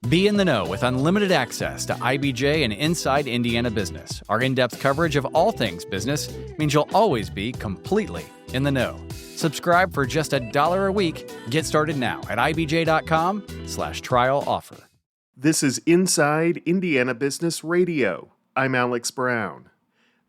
Be in the know with unlimited access to IBJ and Inside Indiana Business. Our in-depth coverage of all things business means you'll always be completely in the know. Subscribe for just $1 a week. Get started now at ibj.com/trial offer. This is Inside Indiana Business Radio. I'm Alex Brown.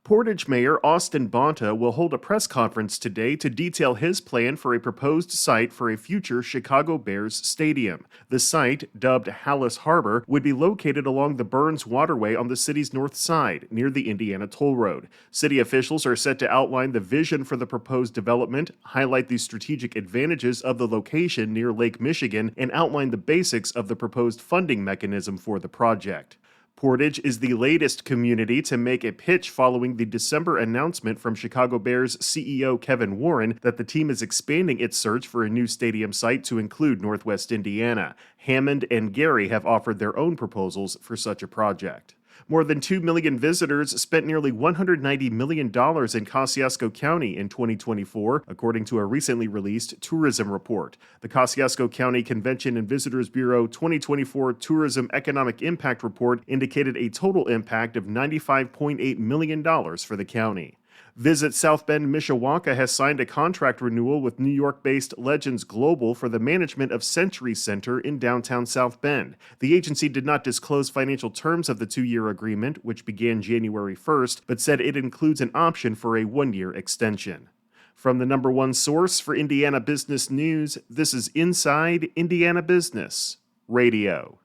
Portage Mayor Austin Bonta will hold a press conference today to detail his plan for a proposed site for a future Chicago Bears stadium. The site, dubbed Hallis Harbor, would be located along the Burns Waterway on the city's north side, near the Indiana Toll Road. City officials are set to outline the vision for the proposed development, highlight the strategic advantages of the location near Lake Michigan, and outline the basics of the proposed funding mechanism for the project. Portage is the latest community to make a pitch following the December announcement from Chicago Bears CEO Kevin Warren that the team is expanding its search for a new stadium site to include Northwest Indiana. Hammond and Gary have offered their own proposals for such a project. More than 2 million visitors spent nearly $190 million in Kosciusko County in 2024, according to a recently released tourism report. The Kosciusko County Convention and Visitors Bureau 2024 Tourism Economic Impact Report indicated a total impact of $95.8 million for the county. Visit South Bend Mishawaka has signed a contract renewal with New York-based Legends Global for the management of Century Center in downtown South Bend. The agency did not disclose financial terms of the 2-year agreement, which began January 1st, but said it includes an option for a 1-year extension. From the number one source for Indiana business news, this is Inside Indiana Business Radio.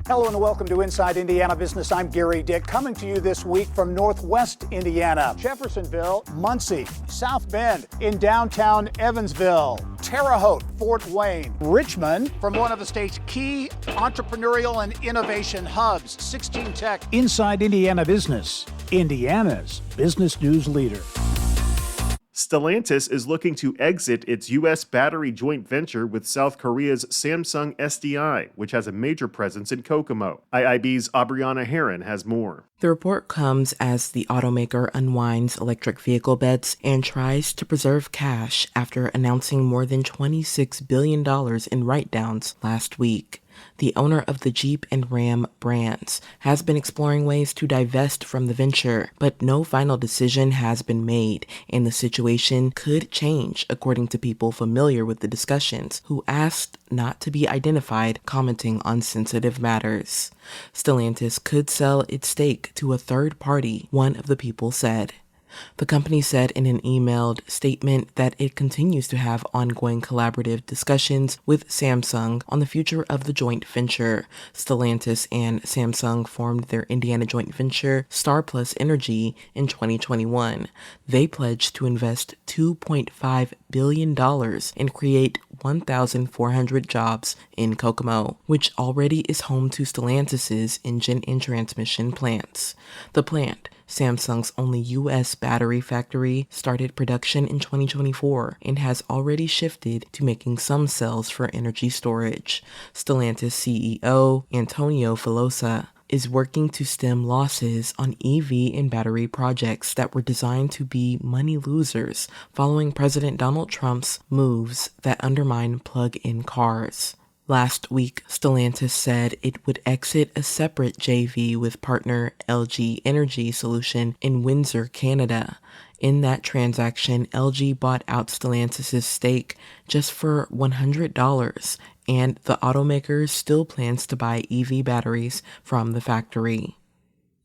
Hello and welcome to Inside Indiana Business. I'm Gary Dick, coming to you this week from Northwest Indiana, Jeffersonville, Muncie, South Bend, in downtown Evansville, Terre Haute, Fort Wayne, Richmond, from one of the state's key entrepreneurial and innovation hubs, 16 Tech. Inside Indiana Business, Indiana's business news leader. Stellantis is looking to exit its U.S. battery joint venture with South Korea's Samsung SDI, which has a major presence in Kokomo. IIB's Aubriana Herron has more. The report comes as the automaker unwinds electric vehicle bets and tries to preserve cash after announcing more than $26 billion in write-downs last week. The owner of the Jeep and Ram brands has been exploring ways to divest from the venture, but no final decision has been made, and the situation could change, according to people familiar with the discussions, who asked not to be identified, commenting on sensitive matters. Stellantis could sell its stake to a third party, one of the people said. The company said in an emailed statement that it continues to have ongoing collaborative discussions with Samsung on the future of the joint venture. Stellantis and Samsung formed their Indiana joint venture, Star Plus Energy, in 2021. They pledged to invest $2.5 billion and create 1,400 jobs in Kokomo, which already is home to Stellantis' engine and transmission plants. The plant, Samsung's only U.S. battery factory, started production in 2024 and has already shifted to making some cells for energy storage. Stellantis CEO Antonio Filosa is working to stem losses on EV and battery projects that were designed to be money losers following President Donald Trump's moves that undermine plug-in cars. Last week, Stellantis said it would exit a separate JV with partner LG Energy Solution in Windsor, Canada. In that transaction, LG bought out Stellantis' stake just for $100, and the automaker still plans to buy EV batteries from the factory.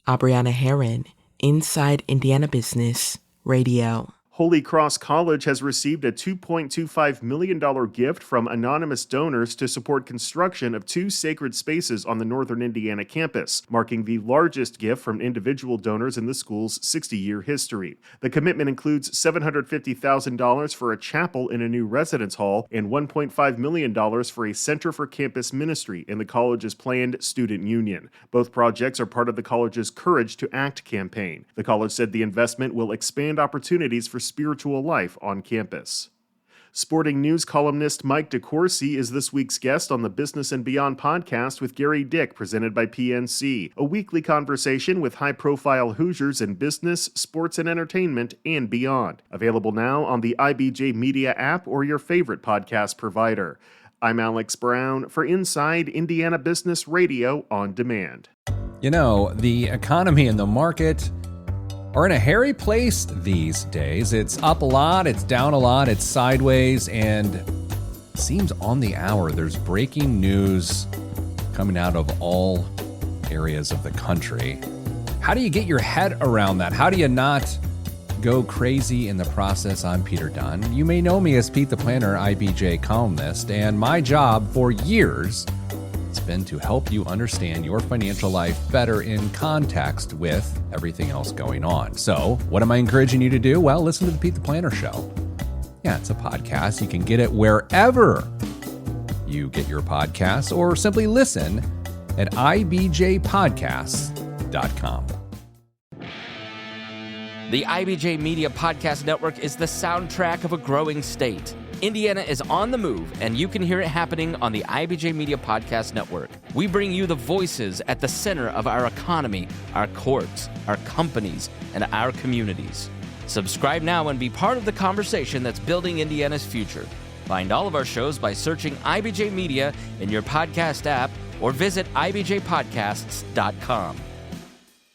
Aubriana Herron, Inside Indiana Business Radio. Holy Cross College has received a $2.25 million gift from anonymous donors to support construction of 2 sacred spaces on the Northern Indiana campus, marking the largest gift from individual donors in the school's 60-year history. The commitment includes $750,000 for a chapel in a new residence hall and $1.5 million for a Center for Campus Ministry in the college's planned student union. Both projects are part of the college's Courage to Act campaign. The college said the investment will expand opportunities for spiritual life on campus. Sporting news columnist Mike DeCourcy is this week's guest on the Business and Beyond podcast with Gary Dick, presented by PNC, a weekly conversation with high-profile Hoosiers in business, sports, and entertainment, and beyond. Available now on the IBJ Media app or your favorite podcast provider. I'm Alex Brown for Inside Indiana Business Radio on Demand. You know, the economy and the market are in a hairy place these days. It's up a lot, it's down a lot, it's sideways, and it seems on the hour there's breaking news coming out of all areas of the country. How do you get your head around that? How do you not go crazy in the process? I'm Peter Dunn. You may know me as Pete the Planner, IBJ columnist, and my job for years has been to help you understand your financial life better in context with everything else going on. So, what am I encouraging you to do? Well, listen to the Pete the Planner Show. Yeah, it's a podcast. You can get it wherever you get your podcasts, or simply listen at ibjpodcasts.com. The IBJ Media Podcast Network is the soundtrack of a growing state. Indiana is on the move, and you can hear it happening on the IBJ Media Podcast Network. We bring you the voices at the center of our economy, our courts, our companies, and our communities. Subscribe now and be part of the conversation that's building Indiana's future. Find all of our shows by searching IBJ Media in your podcast app or visit ibjpodcasts.com.